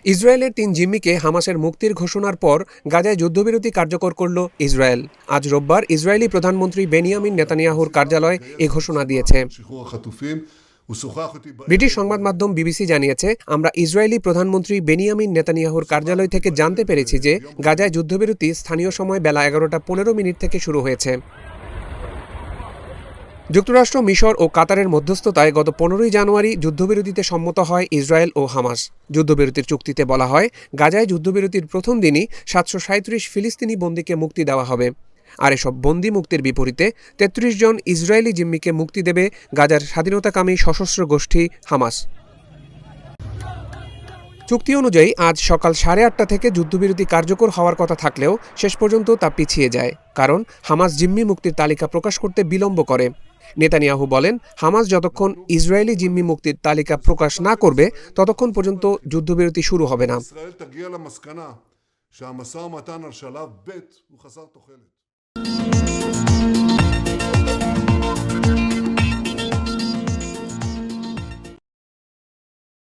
ইসরায়েলের ৩ জিম্মিকে হামাসের মুক্তির ঘোষণার পর গাজায় যুদ্ধবিরতি কার্যকর করল ইসরায়েল। আজ রোববার ইসরায়েলি প্রধানমন্ত্রী বেনিয়ামিন নেতানিয়াহুর কার্যালয় এ ঘোষণা দিয়েছে। ব্রিটিশ সংবাদ মাধ্যম বিবিসি জানিয়েছে, আমরা ইসরায়েলি প্রধানমন্ত্রী বেনিয়ামিন নেতানিয়াহুর কার্যালয় থেকে জানতে পেরেছি যে গাজায় যুদ্ধবিরতি স্থানীয় সময় বেলা 11:15 থেকে শুরু হয়েছে। যুক্তরাষ্ট্র, মিশর ও কাতারের মধ্যস্থতায় গত 15ই জানুয়ারি যুদ্ধবিরতিতে সম্মত হয় ইসরায়েল ও হামাস। যুদ্ধবিরতির চুক্তিতে বলা হয়, গাজায় যুদ্ধবিরতির প্রথম দিনই 737 ফিলিস্তিনি বন্দীকে মুক্তি দেওয়া হবে। আর এসব বন্দি মুক্তির বিপরীতে 33 জন ইসরায়েলি জিম্মিকে মুক্তি দেবে গাজার স্বাধীনতাকামী সশস্ত্র গোষ্ঠী হামাস। চুক্তি অনুযায়ী আজ সকাল 8:30 থেকে যুদ্ধবিরতি কার্যকর হওয়ার কথা থাকলেও শেষ পর্যন্ত তা পিছিয়ে যায়, কারণ হামাস জিম্মি মুক্তির তালিকা প্রকাশ করতে বিলম্ব করে। নেতানিয়াহু বলেন, হামাস যতক্ষণ ইসরায়েলি জিম্মি মুক্তির তালিকা প্রকাশ না করবে ততক্ষণ পর্যন্ত যুদ্ধবিরতি শুরু হবে না।